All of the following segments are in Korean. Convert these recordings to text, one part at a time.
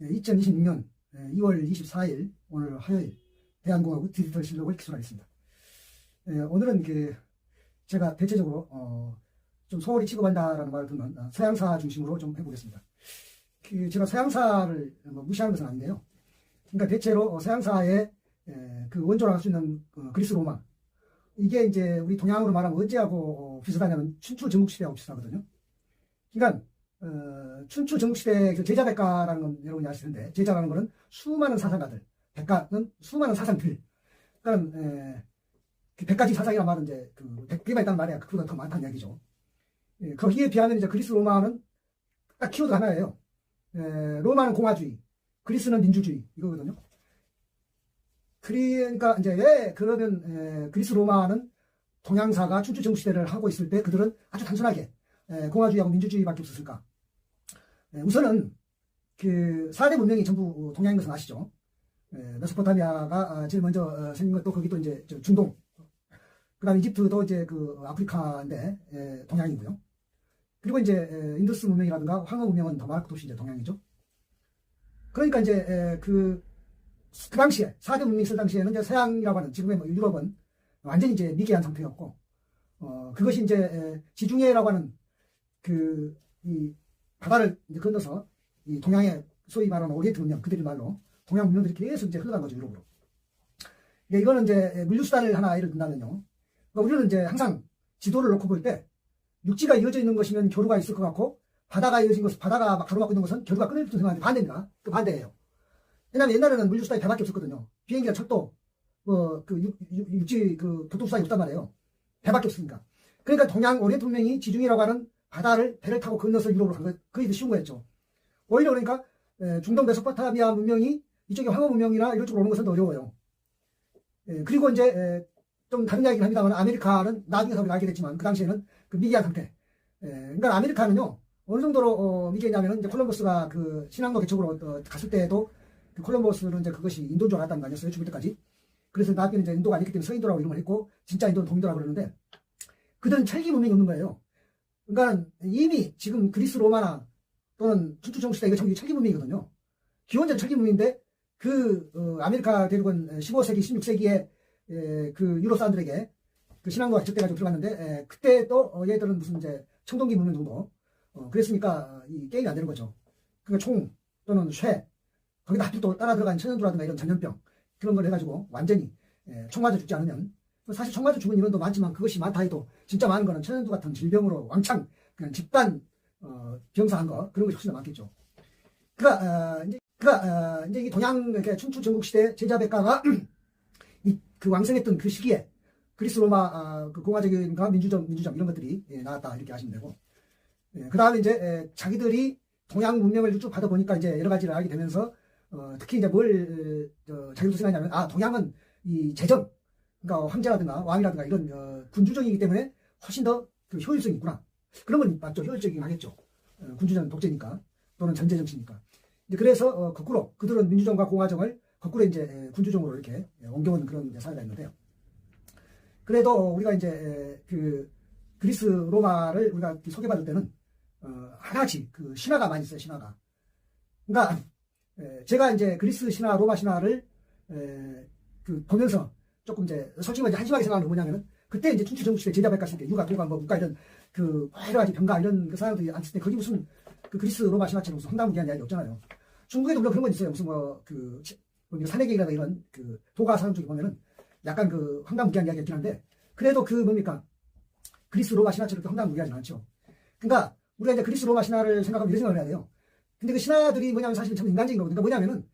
2026년 2월 24일 오늘 화요일 대한공화국 디지털 실록을 기술하겠습니다. 오늘은 제가 대체적으로 좀 소홀히 취급한다라는 말을 듣는 서양사 중심으로 좀 해보겠습니다. 제가 서양사를 무시하는 것은 아닌데요. 그러니까 대체로 서양사의 그 원조로 할 수 있는 그리스 로마, 이게 이제 우리 동양으로 말하면 어찌하고 비슷하냐면 춘추 전국시대하고 비슷하거든요. 그러니까 춘추 전국시대 제자백가라는 건 여러분이 아실 텐데, 제자라는 거는 수많은 사상가들, 백가는 수많은 사상들. 그러니까 백가지 사상이라는 말은 이제 100개만 있다는 말이야. 그보다 더 많다는 이야기죠. 거기에 비하면 이제 그리스 로마는 딱 키워드 하나예요. 로마는 공화주의, 그리스는 민주주의, 이거거든요. 그러니까 이제 왜 그러면 그리스 로마는 동양사가 춘추 전국시대를 하고 있을 때 그들은 아주 단순하게 공화주의하고 민주주의밖에 없었을까? 우선은 그 4대 문명이 전부 동양인 것은 아시죠? 메소포타미아가 제일 먼저 생긴 것도 거기도 이제 중동, 그 다음에 이집트도 이제 그 아프리카인데 동양이고요. 그리고 이제 인더스 문명이라든가 황허 문명은 더 많고 도시 이제 동양이죠. 그러니까 이제 그 당시에 4대 문명이 있을 당시에는 이제 서양이라고 하는 지금의 유럽은 완전히 이제 미개한 상태였고, 그것이 이제 지중해라고 하는 이 바다를 이제 건너서 이 동양의 소위 말하는 오리엔트 문명, 그들의 말로 동양 문명들이 계속 이제 흘러간 거죠, 유럽으로. 이거는 이제 물류수단을 하나 예를 든다면요. 그러니까 우리는 이제 항상 지도를 놓고 볼 때 육지가 이어져 있는 것이면 교류가 있을 것 같고, 바다가 이어진 것은, 바다가 막 가로막고 있는 것은 교류가 끊어질 듯 생각하는데 반대입니다. 그 반대예요. 왜냐면 옛날에는 물류수단이 배밖에 없었거든요. 비행기나 철도, 육지 교통수단이 없단 말이에요. 배밖에 없으니까. 그러니까 동양 오리엔트 문명이 지중해라고 하는 바다를 배를 타고 건너서 유럽으로 간 거, 그게 더 쉬운 거였죠. 오히려 그러니까 중동 메소포타미아 문명이 이쪽에 황허 문명이나 이런 쪽으로 오는 것은 더 어려워요. 그리고 이제 좀 다른 이야기를 합니다만, 아메리카는 나중에 우리가 알게 됐지만 그 당시에는 그 미개한 상태. 그러니까 아메리카는요 어느 정도로 미개냐면은 이제 콜럼버스가 그 신항로 개척으로 갔을 때에도 그 콜럼버스는 이제 그것이 인도인 줄 알았다는 거 아니었어요, 죽을 때까지. 그래서 나중에는 이제 인도가 아니기 때문에 서인도라고 이름을 했고, 진짜 인도는 동인도라고 그러는데, 그들은 철기 문명이 없는 거예요. 그러니까 이미 지금 그리스 로마나 또는 춘추 전국시대, 이거 철기 문명이거든요. 기원전 철기 문명인데 아메리카 대륙은 15세기, 16세기에 그 유럽 사람들에게 그 신항로가 개척돼가지고 들어갔는데, 그때도 얘들은 무슨 이제 청동기 문명 정도 그랬으니까 이 게임이 안 되는 거죠. 그러니까 총 또는 쇠, 거기다 하필 또 따라 들어간 천연두라든가 이런 전염병, 그런 걸 해가지고 완전히 총 맞아 죽지 않으면, 사실 총 맞아 죽은 인원도 많지만 그것이 많다 해도 진짜 많은 거는 천연두 같은 질병으로 왕창 그냥 집단 병사한 거, 그런 것이 훨씬 더 많겠죠. 이제 이 동양 춘추 전국시대 제자백가가 그 왕성했던 그 시기에 그리스 로마 그 공화적인가 민주적 이런 것들이 나왔다, 이렇게 하시면 되고, 그 다음에 이제 자기들이 동양 문명을 쭉 받아보니까 이제 여러 가지를 알게 되면서 특히 이제 자기도 생각하냐면, 동양은 이 재정, 그러니까 황제라든가 왕이라든가 이런 군주정이기 때문에 훨씬 더 그 효율성이 있구나. 그런 건 맞죠. 효율적이긴 하겠죠. 군주정 독재니까, 또는 전제 정치니까. 이제 그래서 거꾸로 그들은 민주정과 공화정을 거꾸로 이제 군주정으로 이렇게 옮겨온 그런 사회가 있는데요. 그래도 우리가 이제 그리스 로마를 우리가 소개받을 때는 하나같이 그 신화가 많이 있어요. 신화가. 그러니까 제가 이제 그리스 신화, 로마 신화를 보면서 조금 이제 솔직히 이제 한심하게 생각하는 건 뭐냐면은, 그때 이제 춘추 전국시대 제자백가 쓸 때 유가, 도가, 묵가 이런 여러 가지 병가 이런 그 사람들이 앉을 때 거기 무슨 그 그리스 로마 신화처럼 무슨 황당무계한 이야기 없잖아요. 중국에도 물론 그런 건 있어요. 무슨 산해계라든가 이런 도가 사람 쪽에 보면은 약간 황당무계한 이야기가 있긴 한데, 그래도 뭡니까? 그리스 로마 신화처럼 황당무계하진 않죠. 그러니까 우리가 이제 그리스 로마 신화를 생각하면 이런 생각을 해야 돼요. 근데 그 신화들이 뭐냐면 사실 참 인간적인 거거든요. 그러니까 뭐냐면은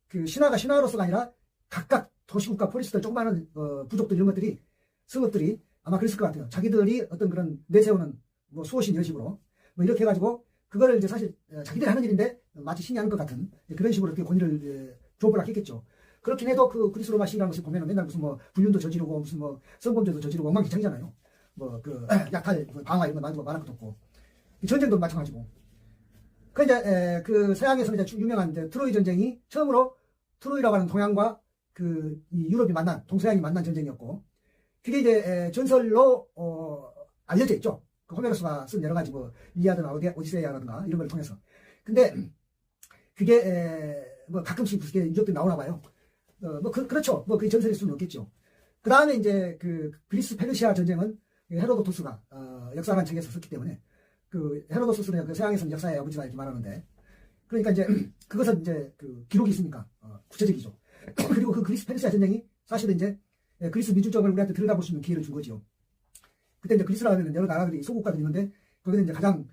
그 신화가 신화로서가 아니라 각각 도시국가 포리스들, 조그마한 부족들 이런 것들이, 성읍들이 아마 그랬을 것 같아요. 자기들이 어떤 그런 내세우는 수호신 이런 식으로 이렇게 해가지고 그거를 이제 사실 자기들이 하는 일인데 마치 신이 하는 것 같은 그런 식으로 이렇게 권위를 줘버렸겠죠. 그렇긴 해도 그 그리스 로마 신이라는 것을 보면 맨날 무슨 불륜도 저지르고 무슨 성범죄도 저지르고 엉망진창이잖아요. 약탈, 방화 이런 거 만들고 말할 것도 없고, 전쟁도 마찬가지고. 그 이제 그 서양에서는 이제 유명한 이제 트로이 전쟁이 처음으로 트로이라고 하는 동양과 이 유럽이 만난, 동서양이 만난 전쟁이었고, 그게 이제 전설로 알려져 있죠. 그 호메로스가 쓴 여러 가지 일리아드나 오디세이아라든가 이런 걸 통해서. 근데 그게 뭐 가끔씩 그게 유적들이 나오나 봐요. 그렇죠. 뭐 그게 전설일 수는 없겠죠. 그 다음에 이제 그 그리스 페르시아 전쟁은 헤로도토스가 역사라는 책에서 썼기 때문에 그 헤로도토스는 그 서양에서는 역사의 아버지다 이렇게 말하는데, 그러니까 이제 그것은 이제 그 기록이 있으니까 구체적이죠. 그리고 그 그리스 페르시아 전쟁이 사실은 이제 그리스 민주정을 우리한테 들여다볼 수 있는 기회를 준 거죠. 그때 이제 그리스라는 여러 나라들이 소국가들이 있는데 거기는 이제 가장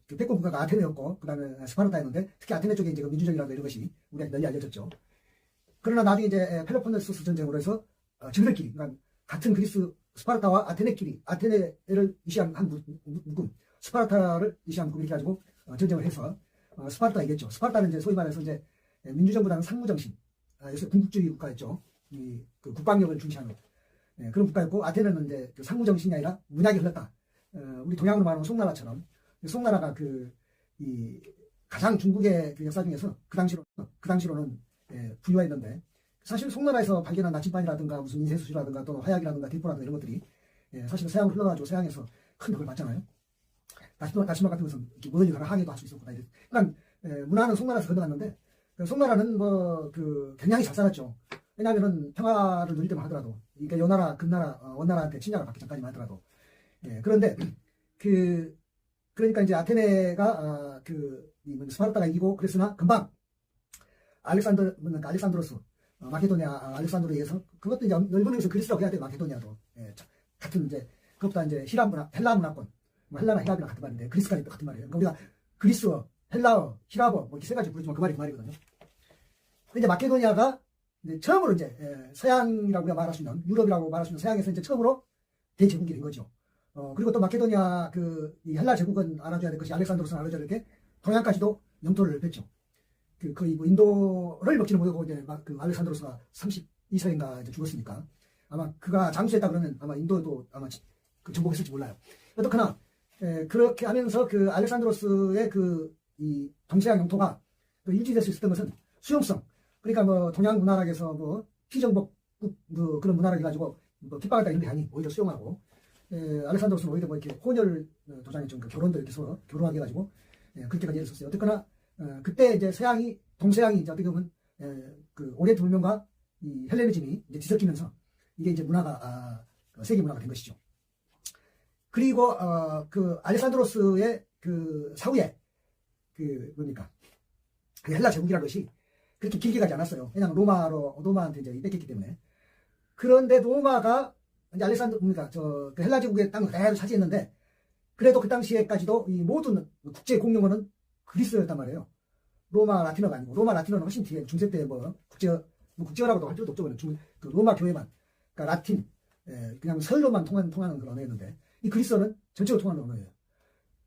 그 패권 국가가 아테네였고 그다음에 스파르타였는데, 특히 아테네 쪽에 이제 그 민주정이라고 이런 것이 우리한테 널리 알려졌죠. 그러나 나중에 이제 펠로폰네소스 전쟁으로 해서 저들끼리, 그러니까 같은 그리스 스파르타와 아테네끼리, 아테네를 위시한 한 묶음, 스파르타를 위시한 묶음 이렇게 가지고 전쟁을 해서 스파르타 이겼죠. 스파르타는 이제 소위 말해서 이제 민주정보다는 상무정신, 요새 군국주의 국가였죠. 그 국방력을 중시하는 그런 국가였고, 아테네는 이제 그 상무정신이 아니라 문약이 흘렀다. 우리 동양으로 말하면 송나라처럼, 송나라가 가장 중국의 그 역사 중에서 그 당시로는 부유했는데, 사실 송나라에서 발견한 나침반이라든가 무슨 인쇄수지라든가 또는 화약이라든가 대포라든가 이런 것들이 사실 서양으로 흘러가지고 서양에서 큰 덕을 봤잖아요. 나침반 같은 것은 뭐든지 가나 항해도 할 수 있었고, 그러니까 문화는 송나라에서 건너갔는데, 송나라는 뭐 굉장히 잘 살았죠. 왜냐하면은 평화를 누릴 때만 하더라도, 그러니까 요나라, 금나라, 원나라한테 침략을 받기 전까지만 하더라도. 그런데 그러니까 이제 아테네가 스파르타가 이기고 그랬으나 금방 알렉산드로스, 마케도니아 알렉산드로에 의해서, 그것도 이제 넓은 의미에서 그리스라고 해야 돼요. 마케도니아도 같은 이제 그것보다 이제 헬라 문화권, 헬라나 히랍이랑 같은 말인데 그리스가 같은 말이에요. 그러니까 우리가 그리스어, 헬라어, 히랍어 뭐 이렇게 세 가지 부르지만 그 말이 그 말이거든요. 근데 이제 마케도니아가 이제 처음으로 이제 서양이라고 우리가 말할 수 있는, 유럽이라고 말할 수 있는 서양에서 이제 처음으로 대제국이 된 거죠. 그리고 또 마케도니아 이 헬라 제국은 알아줘야 될 것이, 알렉산드로스는 알아줘야 될 게 동양까지도 영토를 뺐죠. 거의 뭐 인도를 먹지는 못하고 이제 그 알렉산드로스가 32세인가 이제 죽었으니까 아마 그가 장수했다 그러면 아마 인도도 아마 정복했을지 몰라요. 어떻거나 그렇게 하면서 그 알렉산드로스의 이 동서양 영토가 유지될 수 있었던 것은 수용성, 그러니까 뭐 동양 문화락에서 뭐 피정복국 그런 문화락이 가지고 뭐 핍박을 당한 게 아니 오히려 수용하고, 알렉산드로스는 오히려 뭐 이렇게 혼혈 도장했죠. 그 결혼도 이렇게 서로 결혼하게 해가지고 그렇게까지 했었어요. 어쨌거나 그때 이제 동서양이 이제 어떻게 보면 그 오리엔트 문명과 이 헬레니즘이 이제 뒤섞이면서 이게 이제 문화가 세계 문화가 된 것이죠. 그리고 그 알렉산드로스의 그 사후에 뭡니까 그 헬라 제국이라는 것이 그렇게 길게 가지 않았어요. 왜냐하면 로마한테 이제 뺏겼기 때문에. 그런데 로마가 이제 그 헬라 제국의 땅을 그대로 차지했는데, 그래도 그 당시에까지도 이 모든 국제 공용어는 그리스였단 말이에요. 로마 라틴어가 아니고, 로마 라틴어는 훨씬 뒤에 중세 때 뭐 국제어라고도 할 필요도 없죠. 그 로마 교회만, 그러니까 라틴, 그냥 서유로만 통하는 그런 언어였는데, 이 그리스어는 전체로 통하는 언어예요.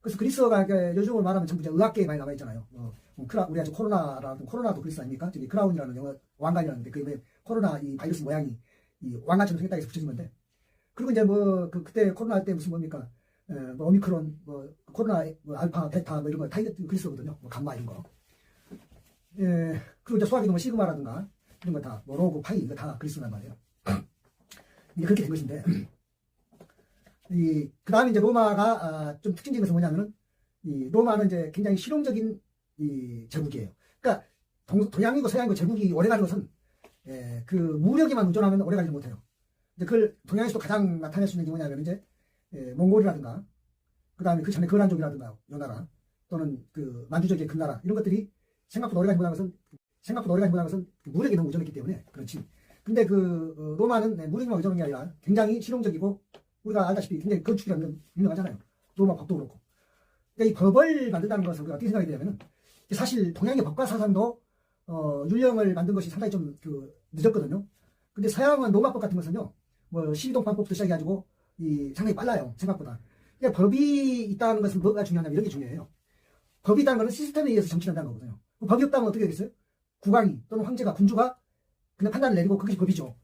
그래서 그리스어가 요즘으로 말하면 전부 이제 의학계에 많이 남아있잖아요. 우리 아주 코로나도 그리스 아닙니까? 저기 크라운이라는 영어 왕관이라는데, 그게 코로나 이 바이러스 모양이 이 왕관처럼 생겼다 해서 붙여진 건데, 그리고 이제 그때 코로나 때 무슨 뭡니까? 뭐 오미크론, 코로나, 알파, 베타, 이런 거 다 그리스어거든요. 감마 이런 거. 그리고 이제 수학에도 시그마라든가 이런 거 다, 로그, 파이, 이거 다 그리스어란 말이에요. 이제 그렇게 된 것인데, 그 다음에 이제 로마가 좀 특징적인 것은 뭐냐면은, 이 로마는 이제 굉장히 실용적인 이 제국이에요. 그러니까 동양이고 서양이고 제국이 오래가는 것은 그 무력에만 의존하면 오래가지 못해요. 이제 그걸 동양에서도 가장 나타낼 수 있는 게 뭐냐면 이제 몽골이라든가, 그 다음에 그 전에 거란족이라든가 요나라, 또는 그 만주족의 금나라, 이런 것들이 생각보다 오래가지 못하는 것은 무력에 너무 의존했기 때문에 그렇지. 근데 로마는 무력에만 의존하는 게 아니라 굉장히 실용적이고, 우리가 알다시피 굉장히 건축이라는 건 유명하잖아요. 로마 법도 그렇고. 그러니까 이 법을 만든다는 것은 우리가 어떻게 생각이 되냐면은, 사실 동양의 법과 사상도 율령을 만든 것이 상당히 좀 늦었거든요. 근데 서양은 로마법 같은 것은요, 뭐 시동판법부터 시작해가지고 상당히 빨라요, 생각보다. 그러니까 법이 있다는 것은 뭐가 중요하냐면 이런 게 중요해요. 법이 있다는 것은 시스템에 의해서 정치를 한다는 거거든요. 법이 없다면 어떻게 되겠어요? 국왕이 또는 황제가, 군주가 그냥 판단을 내리고 그것이 법이죠.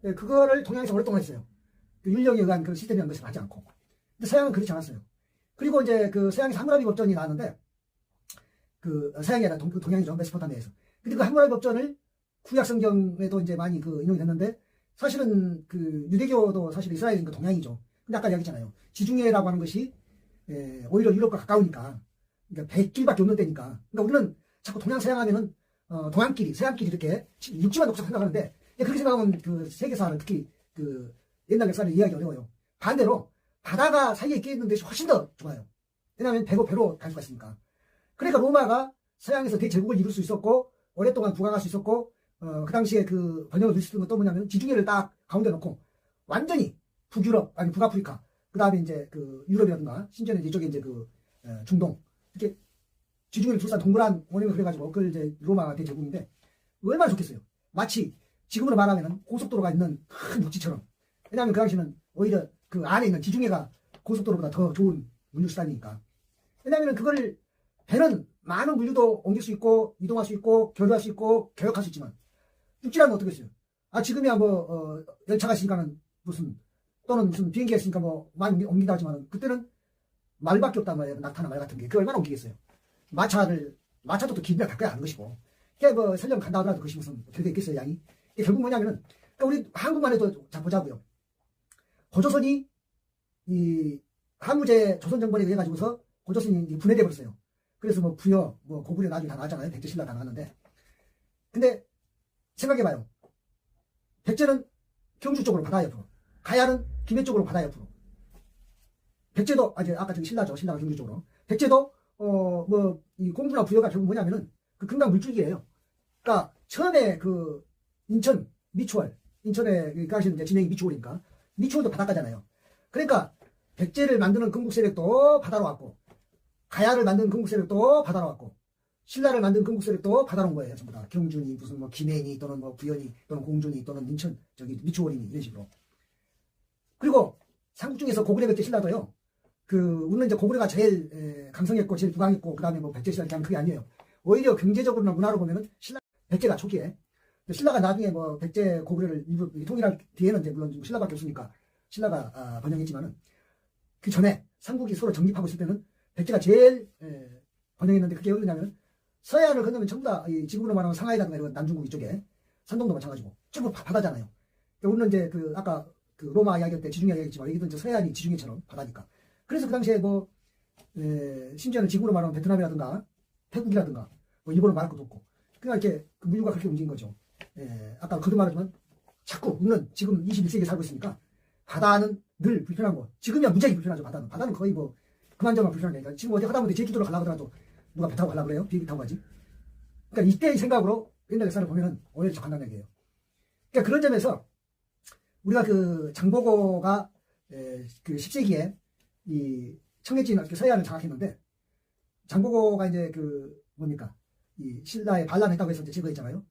그거를 동양에서 오랫동안 했어요. 율령에 의한 그런 시스템이라는 것을 하지 않고. 근데 서양은 그렇지 않았어요. 그리고 이제 서양에서 하무라비 법전이 나왔는데, 서양이 아니라 동양이죠, 메소포타미아에서. 근데 그 하무라비 법전을 구약성경에도 이제 많이 인용이 됐는데, 사실은 유대교도 사실 이스라엘은 동양이죠. 근데 아까 이야기했잖아요. 지중해라고 하는 것이 오히려 유럽과 가까우니까, 그러니까 100길밖에 없는 데니까. 그러니까 우리는 자꾸 동양 서양하면은 동양끼리 서양끼리 이렇게 육지만 놓고 생각하는데 그렇게 생각하면 그 세계사를 특히 그 옛날 역사를 이해하기 어려워요. 반대로 바다가 사이에 끼어 있는 것이 훨씬 더 좋아요. 왜냐하면 배로 갈 수가 있으니까. 그러니까 로마가 서양에서 대제국을 이룰 수 있었고 오랫동안 부강할 수 있었고 그 당시에 그 번영을 누릴 수 있는 것도 뭐냐면 지중해를 딱 가운데 놓고 완전히 북유럽 아니 북아프리카 그 다음에 이제 그 유럽이라든가 심지어는 이쪽에 이제 그 중동 이렇게 지중해를 둘러싼 동그란 원형을 그래가지고 그걸 이제 로마가 대제국인데 얼마나 좋겠어요. 마치 지금으로 말하면 고속도로가 있는 큰 육지처럼. 왜냐하면 그 당시는 오히려 그 안에 있는 지중해가 고속도로보다 더 좋은 물류수단이니까. 왜냐하면 그걸 배는 많은 물류도 옮길 수 있고 이동할 수 있고 교류할 수 있고 교역할 수 있지만 육지라면 어떻겠어요. 지금이야 뭐 열차가 있으니까는 또는 무슨 비행기가 있으니까 뭐 많이 옮긴다 하지만 그때는 말밖에 없단 말이에요. 낙타나 말 같은 게. 그게 얼마나 옮기겠어요. 마차도 또 길이나 가까이 하는 것이고. 그게 뭐 설령 간다 하더라도 그것이 무슨 되게 있겠어요, 양이. 결국 뭐냐면은 그러니까 우리 한국만 해도 자 보자고요. 고조선이 이 항우제 조선정벌에 의해 가지고서 고조선이 분해돼 버렸어요. 그래서 뭐 부여, 뭐 고구려 나중에 다 나왔잖아요. 백제 신라 다 나왔는데. 근데 생각해봐요. 백제는 경주 쪽으로 바다 옆으로, 가야는 김해 쪽으로 바다 옆으로. 백제도 아까 저기 신라죠. 신라가 경주 쪽으로. 백제도 뭐 이 공주나 부여가 결국 뭐냐면은 그 금강 물줄기예요. 그러니까 처음에 그 인천 미추홀, 인천에 그 당시 이제 진행이 미추홀이니까 미추홀도 바닷가잖아요. 그러니까 백제를 만드는 건국 세력도 바다로 왔고, 가야를 만든 건국 세력도 바다로 왔고, 신라를 만든 건국 세력도 바다로 온 거예요. 전부 다 경준이 무슨 뭐 김해니 또는 뭐 부여니 또는 공준이 또는 인천 저기 미추홀이니 이런 식으로. 그리고 삼국 중에서 고구려 백제 신라도요. 우리는 이제 고구려가 제일 강성했고 제일 부강했고 그 다음에 뭐 백제 신라 이렇게 하면 그게 아니에요. 오히려 경제적으로나 문화로 보면은 백제가 초기에 신라가 나중에 뭐 백제 고구려를 일부 통일할 뒤에는 이제 물론 신라밖에 없으니까 신라가 번영했지만은 그 전에 삼국이 서로 정립하고 있을 때는 백제가 제일 번영했는데 그게 어디냐면 서해안을 건너면 전부 다 지금으로 말하면 상하이라든가 이런 남중국 이쪽에 산동도 마찬가지고 전부 바다잖아요. 우리는 이제 아까 로마 이야기할 때 지중해 이야기했지만 여기도 이제 서해안이 지중해처럼 바다니까. 그래서 그 당시에 뭐 심지어는 지금으로 말하면 베트남이라든가 태국이라든가 뭐 일본은 말할 것도 없고 그냥 이렇게 그 물류가 그렇게 움직인 거죠. 아까 그도 말하지만 자꾸 우리는 지금 21세기에 살고 있으니까 바다는 늘 불편하고 지금이야 무지하게 불편하죠. 바다는 거의 뭐 그만저만 불편한 게 아니라 지금 어디 하다못해 제주도로 가려고 하더라도 누가 배 타고 가려고 그래요? 비행기 타고 가지. 그러니까 이때의 생각으로 옛날 역사를 보면은 오히려 적한다는 얘기예요. 그러니까 그런 점에서 우리가 그 장보고가 그 10세기에 이 청해진 서해안을 장악했는데 장보고가 이제 뭡니까 이 신라에 반란했다고 해서 이제 제거했잖아요.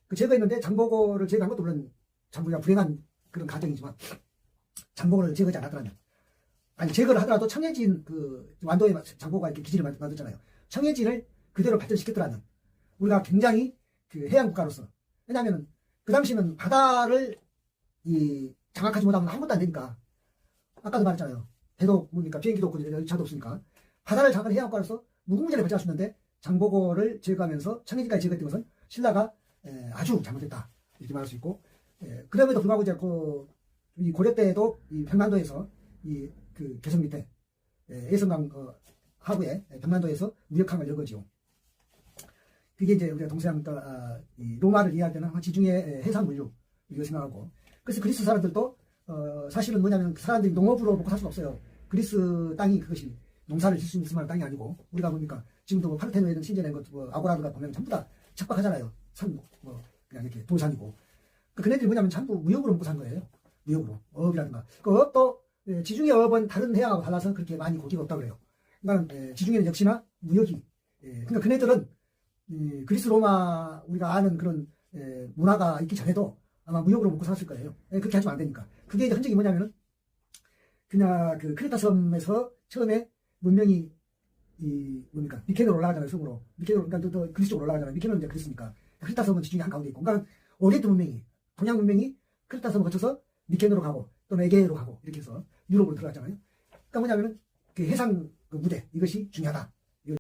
그 제거했는데 장보고를 제거한 것도 물론 장보고가 불행한 그런 가정이지만 장보고를 제거하지 않았더라면 아니 제거를 하더라도 청해진 완도에 장보고가 이렇게 기지를 만들었잖아요. 청해진을 그대로 발전시켰더라면 우리가 굉장히 해양 국가로서 왜냐하면 그 당시는 바다를 장악하지 못하면 아무것도 안 되니까 아까도 말했잖아요. 배도 뭡니까 비행기도 없고 열차도 없으니까 바다를 장악한 해양 국가로서 무궁무진하게 발전할 수 있는데 장보고를 제거하면서 청해진까지 제거했던 것은 신라가 아주 잘못했다 이렇게 말할 수 있고 그럼에도 불구하고 이제 이 고려 때에도 이 평안도에서 그 개성 밑에 예성강 하구에 평안도에서 무역항을 열거지요. 그게 이제 우리가 동서양 이 로마를 이해할 때는 지중해 해상 물류 이거 생각하고 그래서 그리스 사람들도 사실은 뭐냐면 그 사람들이 농업으로 먹고 살 수는 없어요. 그리스 땅이 그것이 농사를 질 수 있을 만한 땅이 아니고 우리가 보니까 지금도 뭐 파르테노에는 신전에 아고라드가 보면 전부 다 척박하잖아요. 그냥 이렇게 돌산이고 그네들이 뭐냐면 전부 무역으로 먹고 산 거예요. 무역으로 어업이라든가 그 업도 지중해 어업은 다른 해양하고 달라서 그렇게 많이 고기가 없다고 그래요. 그러니까 지중해는 역시나 무역이 그러니까 그네들은 그리스 로마 우리가 아는 그런 문화가 있기 전에도 아마 무역으로 먹고 살았을 거예요. 그렇게 하시면 안 되니까. 그게 이제 흔적이 뭐냐면은 그냥 크레타 섬에서 처음에 문명이 뭡니까 미케노로 올라가잖아요. 섬으로 미케노 그러니까 또 그리스 쪽으로 올라가잖아요. 미케노는 이제 그리스니까 크레타 섬은 지중해 한가운데 있고 그러니까 오리엔트 문명이 동양 문명이 크레타 섬을 거쳐서 미케노로 가고 또는 에게로 가고 이렇게 해서 유럽으로 들어갔잖아요. 그러니까 뭐냐면은 그 해상 무대 이것이 중요하다.